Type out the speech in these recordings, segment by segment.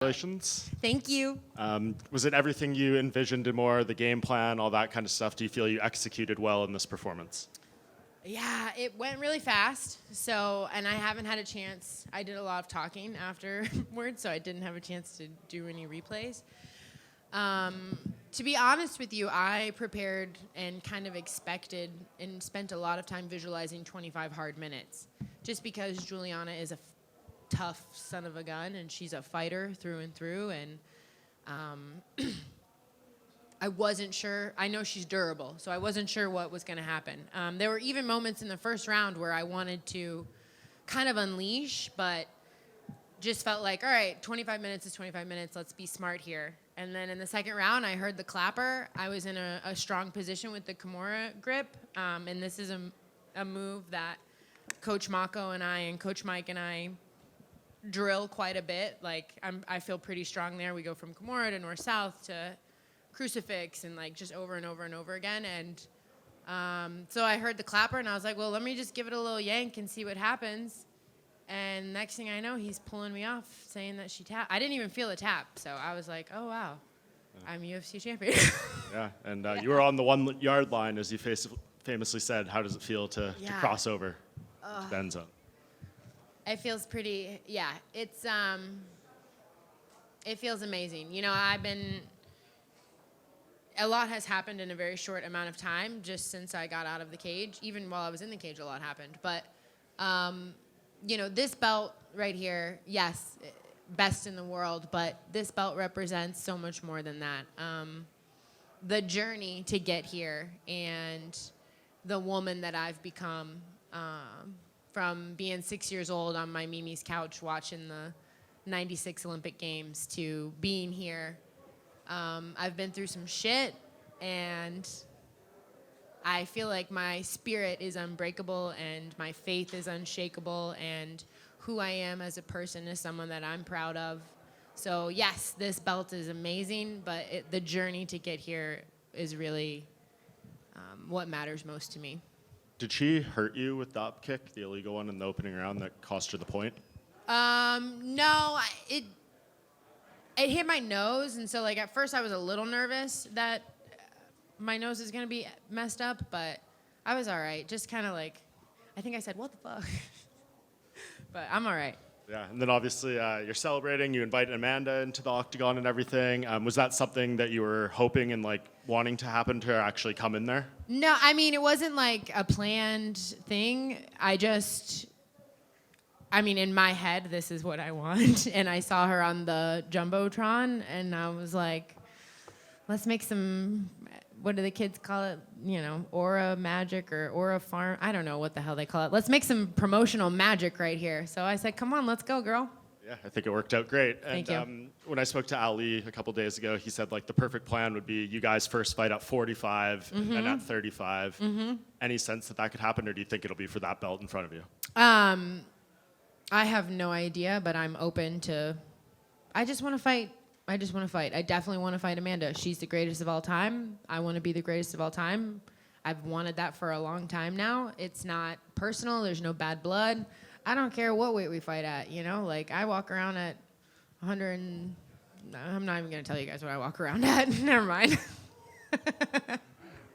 Congratulations. Thank you. Was it everything you envisioned and more, the game plan, all that kind of stuff? Do you feel you executed well in this performance? Yeah, it went really fast. And I haven't had a chance. I did a lot of talking afterwards, so I didn't have a chance to do any replays. To be honest with you, I prepared and kind of expected and spent a lot of time visualizing 25 hard minutes, just because Juliana is a tough son of a gun, and she's a fighter through and through, and I wasn't sure. I know she's durable, so I wasn't sure what was going to happen. There were even moments in the first round where I wanted to kind of unleash, but just felt like, all right, 25 minutes is 25 minutes. Let's be smart here. And then in the second round, I heard the clapper. I was in a strong position with the Kimura grip, and this is a move that Coach Mako and I and Coach Mike and I drill quite a bit. Like, I feel pretty strong there. We go from Kimura to north-south to crucifix and, like, just over and over and over again. And so I heard the clapper, and I was like, well, let me just give it a little yank and see what happens. And next thing I know, he's pulling me off, saying that she tapped. I didn't even feel a tap, so I was like, oh, wow, I'm UFC champion. Yeah, and you were on the 1 yard line, as you famously said. How does it feel to cross over to the end zone? It feels pretty, it feels amazing. You know, a lot has happened in a very short amount of time, just since I got out of the cage. Even while I was in the cage, a lot happened. But, you know, this belt right here, yes, best in the world, but this belt represents so much more than that. The journey to get here and the woman that I've become, from being 6 years old on my Mimi's couch watching the 96 Olympic Games to being here. I've been through some shit, and I feel like my spirit is unbreakable and my faith is unshakable, and who I am as a person is someone that I'm proud of. So yes, this belt is amazing, but the journey to get here is really what matters most to me. Did she hurt you with the up kick, the illegal one in the opening round that cost her the point? No, it hit my nose, and so, like, at first I was a little nervous that my nose is going to be messed up, but I was all right. Just kind of like, I think I said, what the fuck? But I'm all right. Yeah, and then obviously you're celebrating. You invited Amanda into the octagon and everything. Was that something that you were hoping and, like, wanting to happen to actually come in there? No, I mean, it wasn't like a planned thing. In my head, this is what I want. And I saw her on the Jumbotron, and I was like, let's make some, what do the kids call it? You know, aura magic or aura farm. I don't know what the hell they call it. Let's make some promotional magic right here. So I said, come on, let's go, girl. Yeah, I think it worked out great. Thank you. you. When I spoke to Ali a couple days ago, he said, like, the perfect plan would be you guys first fight at 45 and at 35. Mm-hmm. Any sense that could happen, or do you think it'll be for that belt in front of you? I have no idea, but I'm open to. I just want to fight. I definitely want to fight Amanda. She's the greatest of all time. I want to be the greatest of all time. I've wanted that for a long time now. It's not personal. There's no bad blood. I don't care what weight we fight at, you know? Like, I walk around at 100 and... I'm not even going to tell you guys what I walk around at. Never mind.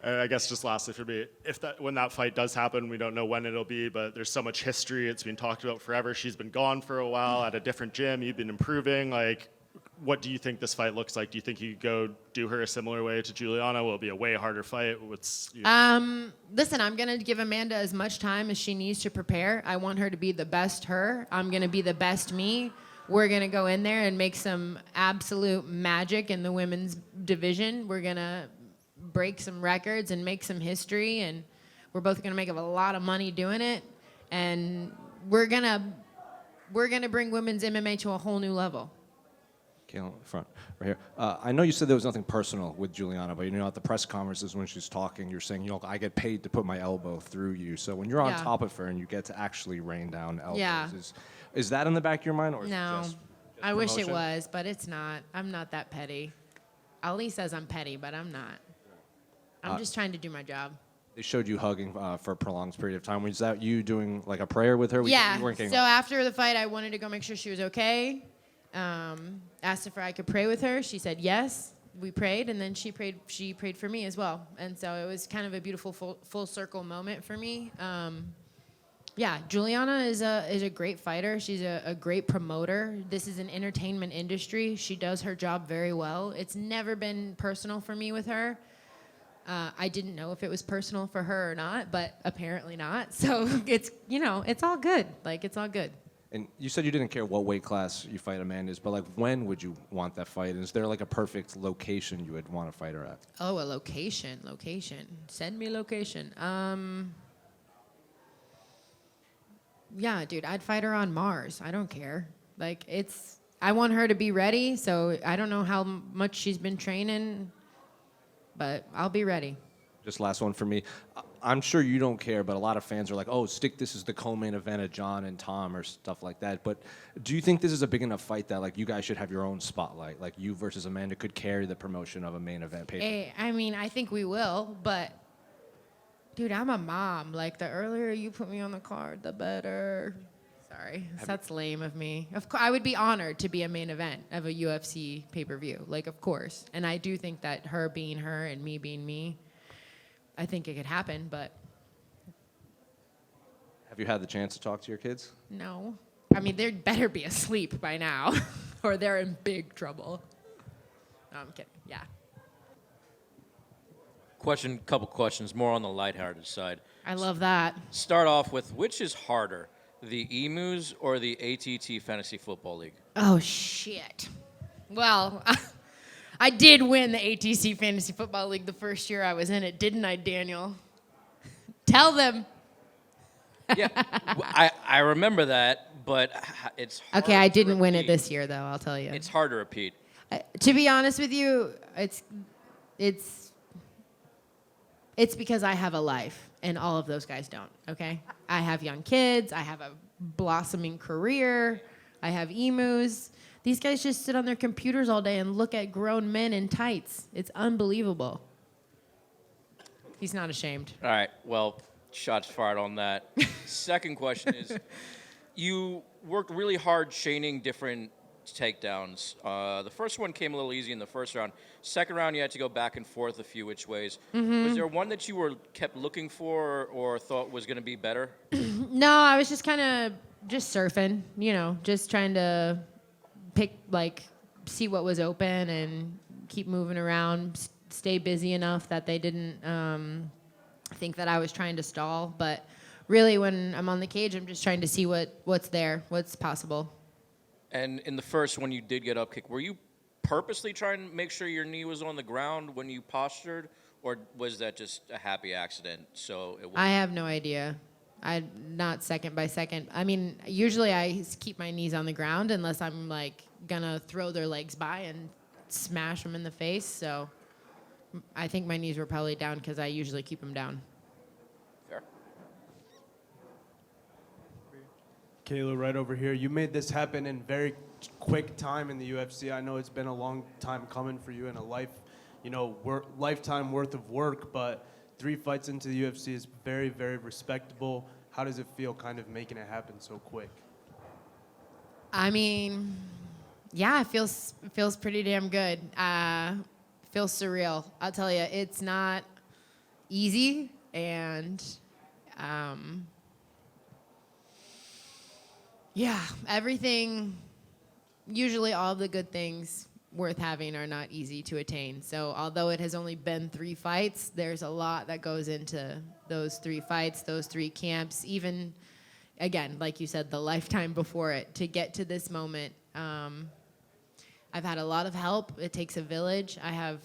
I guess just lastly for me, when that fight does happen, we don't know when it'll be, but there's so much history. It's been talked about forever. She's been gone for a while at a different gym. You've been improving. Like, what do you think this fight looks like? Do you think you could go do her a similar way to Juliana? Will it be a way harder fight? Listen, I'm going to give Amanda as much time as she needs to prepare. I want her to be the best her. I'm going to be the best me. We're going to go in there and make some absolute magic in the women's division. We're going to break some records and make some history, and we're both going to make a lot of money doing it, and we're going to bring women's MMA to a whole new level. Kayla, front, right here. I know you said there was nothing personal with Juliana, but you know, at the press conferences when she's talking, you're saying, you know, I get paid to put my elbow through you. So when you're on top of her and you get to actually rain down elbows, is that in the back of your mind, or no? Just I wish it was, but it's not. I'm not that petty. Ali says I'm petty, but I'm not. I'm just trying to do my job. They showed you hugging for a prolonged period of time. Was that you doing like a prayer with her? Yeah. So after the fight, I wanted to go make sure she was okay. asked if I could pray with her. She said yes. We prayed, and then she prayed for me as well. And so it was kind of a beautiful full circle moment for me. Yeah, Juliana is a great fighter. She's a great promoter. This is an entertainment industry. She does her job very well. It's never been personal for me with her. I didn't know if it was personal for her or not, but apparently not. So it's, it's all good. Like, it's all good. And you said you didn't care what weight class you fight Amanda's, but like when would you want that fight? Is there like a perfect location you would want to fight her at? Oh, a location. Send me location. Yeah, dude, I'd fight her on Mars. I don't care. Like, I want her to be ready, so I don't know how much she's been training, but I'll be ready. Just last one for me. I'm sure you don't care, but a lot of fans are like, oh, this is the co-main event of John and Tom or stuff like that. But do you think this is a big enough fight that like you guys should have your own spotlight? Like you versus Amanda could carry the promotion of a main event pay. I mean, I think we will, but dude, I'm a mom. Like, the earlier you put me on the card, the better. Sorry, that's lame of me. Of course, I would be honored to be a main event of a UFC pay-per-view. Like, of course. And I do think that her being her and me being me, I think it could happen, but Have you had the chance to talk to your kids? no. I mean, they better be asleep by now, or they're in big trouble. No, I'm kidding. Yeah. Couple questions, more on the lighthearted side. I love that. Start off with, which is harder, the Emus or the ATT Fantasy Football League? Oh, shit. Well, I did win the ATC Fantasy Football League the first year I was in it, didn't I, Daniel? Tell them. Yeah, I remember that, but it's hard Okay, I to didn't win it repeat. this year, though, I'll tell you. It's hard to repeat. To be honest with you, it's because I have a life, and all of those guys don't, okay? I have young kids. I have a blossoming career. I have emus. These guys just sit on their computers all day and look at grown men in tights. It's unbelievable. He's not ashamed. All right, well, shots fired on that. Second question is, you worked really hard chaining different takedowns. The first one came a little easy in the first round. Second round, you had to go back and forth a few which ways. Mm-hmm. Was there one that you kept looking for or thought was going to be better? No, I was just kind of just surfing, just trying to see what was open and keep moving around, stay busy enough that they didn't think that I was trying to stall. But really, when I'm on the cage, I'm just trying to see what's there, what's possible. And in the first, when you did get up kick, were you purposely trying to make sure your knee was on the ground when you postured, or was that just a happy accident? I have no idea. Not second by second. I mean, usually I keep my knees on the ground unless I'm gonna throw their legs by and smash them in the face. So I think my knees were probably down because I usually keep them down. Fair. Kayla, right over here. You made this happen in very quick time in the UFC. I know it's been a long time coming for you and a lifetime worth of work, but 3 fights into the UFC is very, very respectable. How does it feel kind of making it happen so quick? I mean, yeah, it feels pretty damn good. Feels surreal. I'll tell you, it's not easy, and yeah, everything. Usually, all the good things worth having are not easy to attain. So, although it has only been 3 fights, there's a lot that goes into those 3 fights, those 3 camps. Even, again, like you said, the lifetime before it to get to this moment. I've had a lot of help. It takes a village. I have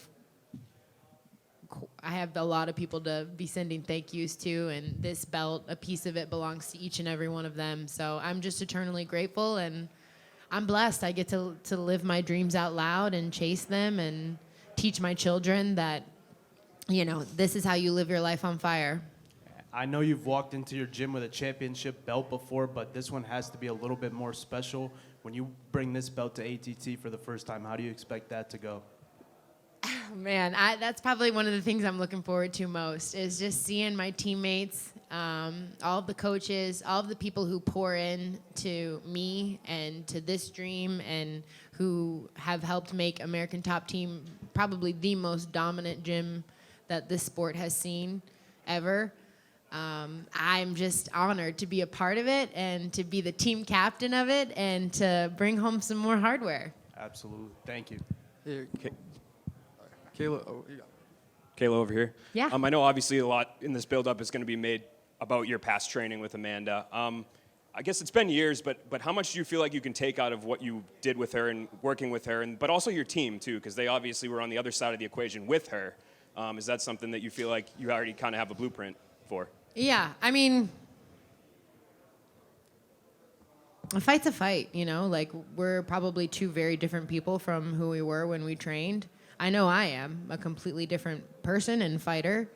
a lot of people to be sending thank yous to, and this belt, a piece of it belongs to each and every one of them. So I'm just eternally grateful, and I'm blessed. I get to live my dreams out loud and chase them and teach my children that, this is how you live your life on fire. I know you've walked into your gym with a championship belt before, but this one has to be a little bit more special. When you bring this belt to ATT for the first time, how do you expect that to go? Man, that's probably one of the things I'm looking forward to most is just seeing my teammates, all of the coaches, all of the people who pour in to me and to this dream and who have helped make American Top Team probably the most dominant gym that this sport has seen ever. I'm just honored to be a part of it and to be the team captain of it and to bring home some more hardware. Absolutely. Thank you. Here, Kayla, Kayla over here. Yeah. I know obviously a lot in this build-up is going to be made about your past training with Amanda. I guess it's been years, but how much do you feel like you can take out of what you did with her and working with her, but also your team too, because they obviously were on the other side of the equation with her. Is that something that you feel like you already kind of have a blueprint for? Yeah, I mean, a fight's a fight, you know? Like, we're probably two very different people from who we were when we trained. I know I am a completely different person and fighter.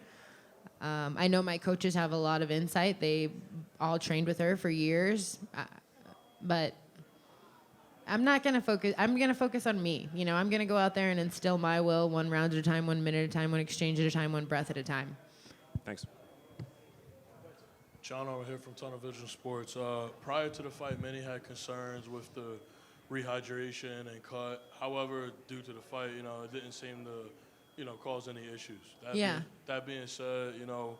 I know my coaches have a lot of insight. They all trained with her for years. But I'm not going to focus. I'm going to focus on me. You know, I'm going to go out there and instill my will 1 round at a time, 1 minute at a time, 1 exchange at a time, 1 breath at a time. Thanks. John over here from Tunnel Vision Sports. Prior to the fight, many had concerns with the rehydration and cut. However, due to the fight, you know, it didn't seem to, you know, cause any issues. That being said, you know,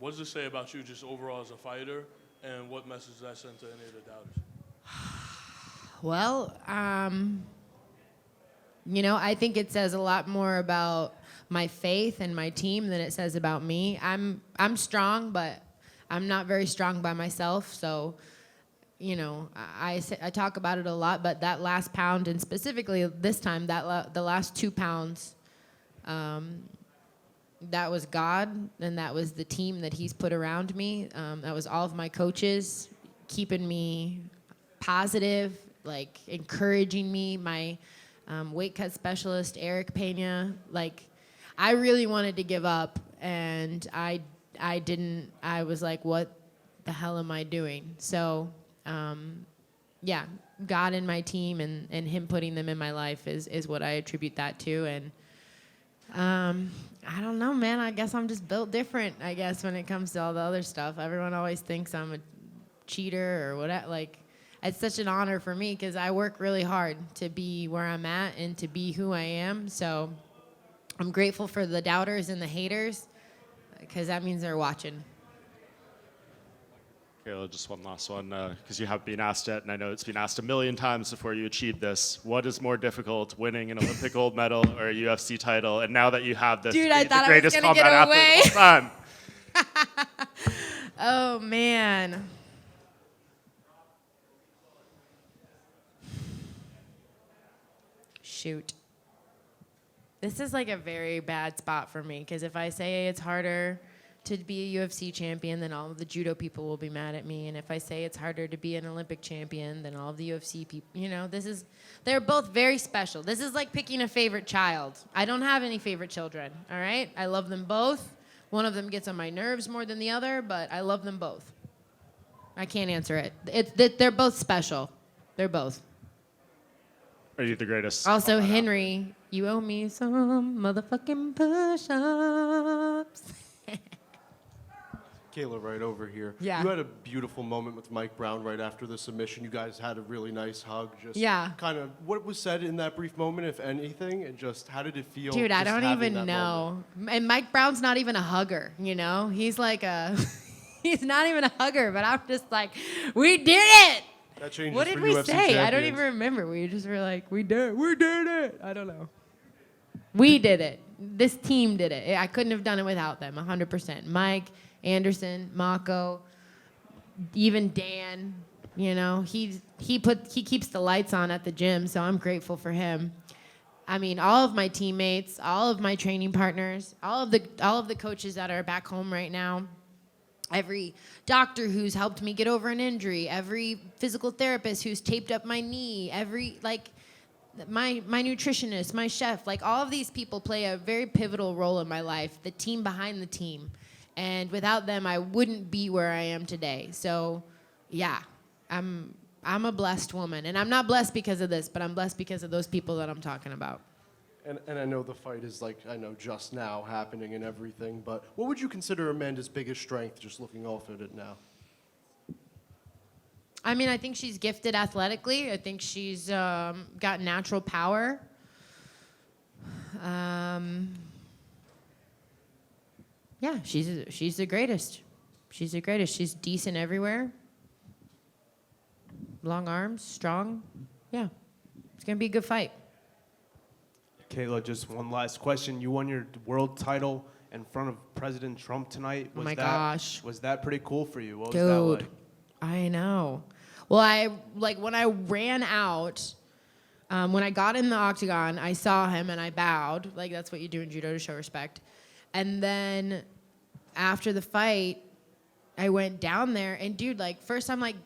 what does it say about you just overall as a fighter, and what message does that send to any of the doubters? Well, you know, I think it says a lot more about my faith and my team than it says about me. I'm strong, but I'm not very strong by myself. So, you know, I talk about it a lot, but that last pound, and specifically this time, the last 2 pounds, that was God, and that was the team that He's put around me. That was all of my coaches keeping me positive, like encouraging me. My weight cut specialist, Eric Pena, like, I really wanted to give up, and I didn't. I was like, what the hell am I doing? So, yeah, God and my team and Him putting them in my life is what I attribute that to. And I don't know, man. I guess I'm just built different, I guess, when it comes to all the other stuff. Everyone always thinks I'm a cheater or whatever. Like, it's such an honor for me because I work really hard to be where I'm at and to be who I am. So I'm grateful for the doubters and the haters because that means they're watching. Kayla, just one last one, because you have been asked it, and I know it's been asked a million times before you achieved this. What is more difficult, winning an Olympic gold medal or a UFC title? And now that you have this, Dude, I the thought I was greatest gonna get combat away. athlete of all time. Oh, man. Shoot. This is like a very bad spot for me because if I say it's harder to be a UFC champion, then all of the judo people will be mad at me. And if I say it's harder to be an Olympic champion, then all of the UFC people, you know, they're both very special. This is like picking a favorite child. I don't have any favorite children, all right? I love them both. One of them gets on my nerves more than the other, but I love them both. I can't answer it. They're both special. They're both. Are you the greatest? Also, combat Henry, you owe me some motherfucking push-ups. Kayla, right over here. Yeah. You had a beautiful moment with Mike Brown right after the submission. You guys had a really nice hug. Just Yeah. kind of what was said in that brief moment, if anything, and just how did it feel? Dude, I just don't having even that know. moment? And Mike Brown's not even a hugger, you know? He's like he's not even a hugger, but I'm just like, we did it! That changes What did for we UFC say? I don't champions. even remember. We just were like, we did it. I don't know. We did it. This team did it. I couldn't have done it without them, 100%. Mike, Anderson, Mako, even Dan, you know, he keeps the lights on at the gym, so I'm grateful for him. I mean, all of my teammates, all of my training partners, all of the coaches that are back home right now, every doctor who's helped me get over an injury, every physical therapist who's taped up my knee, my nutritionist, my chef, like all of these people play a very pivotal role in my life, the team behind the team. And without them, I wouldn't be where I am today. So, yeah, I'm a blessed woman. And I'm not blessed because of this, but I'm blessed because of those people that I'm talking about. And I know the fight is like, I know just now happening and everything, but what would you consider Amanda's biggest strength just looking off at it now? I mean, I think she's gifted athletically. I think she's got natural power. Yeah, she's the greatest. She's the greatest. She's decent everywhere. Long arms, strong. Yeah, it's gonna be a good fight. Kayla, just one last question. You won your world title in front of President Trump tonight. Oh my gosh. Was that pretty cool for you? What was Dude, that like? I know. Well, when I ran out, when I got in the octagon, I saw him and I bowed. Like, that's what you do in judo to show respect. And then after the fight, I went down there and dude, like, first I'm like,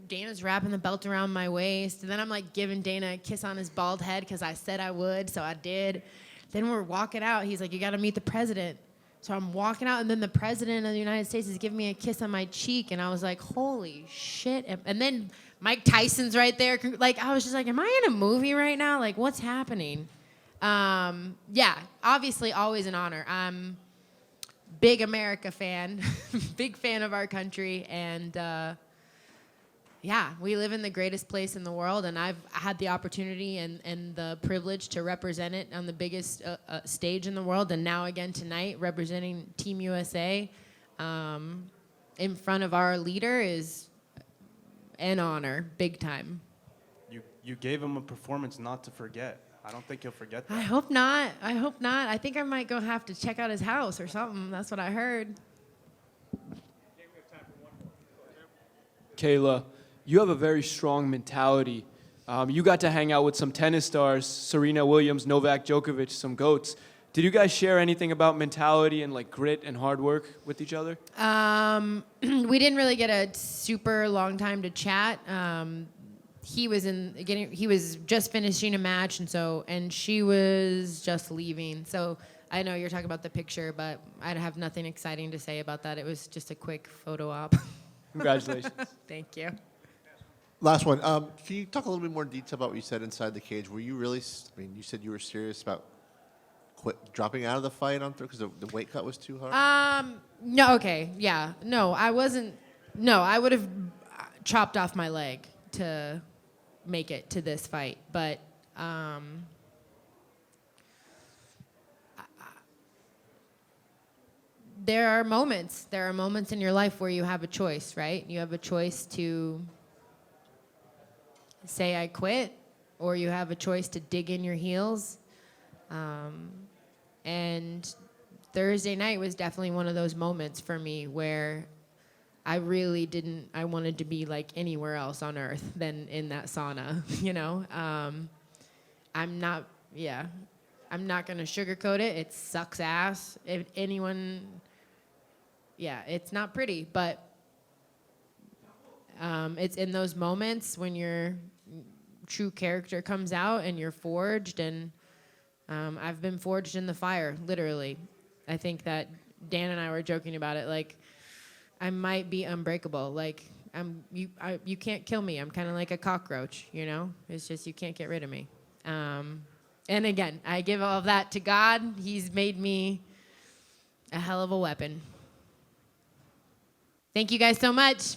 Dana's wrapping the belt around my waist, and then I'm like giving Dana a kiss on his bald head because I said I would, so I did. Then we're walking out. He's like, you got to meet the president. So I'm walking out, and then the president of the United States is giving me a kiss on my cheek, and I was like, holy shit. And then Mike Tyson's right there. Like, I was just like, am I in a movie right now? Like, what's happening? Yeah, obviously always an honor. I'm big America fan, big fan of our country, and yeah, we live in the greatest place in the world, and I've had the opportunity and the privilege to represent it on the biggest stage in the world, and now again tonight, representing Team USA in front of our leader is an honor, big time. You gave him a performance not to forget. I don't think he'll forget that. I hope not. I hope not. I think I might go have to check out his house or something. That's what I heard. Kayla, you have a very strong mentality. You got to hang out with some tennis stars, Serena Williams, Novak Djokovic, some GOATs. Did you guys share anything about mentality and like grit and hard work with each other? We didn't really get a super long time to chat. He was just finishing a match, and she was just leaving. So I know you're talking about the picture, but I'd have nothing exciting to say about that. It was just a quick photo op. Congratulations. Thank you. Last one. Can you talk a little bit more in detail about what you said inside the cage? Were you really? I mean, you said you were serious about dropping out of the fight on because the weight cut was too hard. No. Okay. Yeah. No, I wasn't. No, I would have chopped off my leg to make it to this fight, but there are moments in your life where you have a choice, right? You have a choice to say I quit, or you have a choice to dig in your heels. And Thursday night was definitely one of those moments for me where I really didn't, I wanted to be like anywhere else on earth than in that sauna, you know? I'm not gonna sugarcoat it. It sucks ass. If anyone, yeah, it's not pretty, but it's in those moments when your true character comes out and you're forged, and I've been forged in the fire, literally. I think that Dan and I were joking about it, like, I might be unbreakable. Like, you can't kill me. I'm kind of like a cockroach, you know? It's just you can't get rid of me. And again, I give all of that to God. He's made me a hell of a weapon. Thank you guys so much.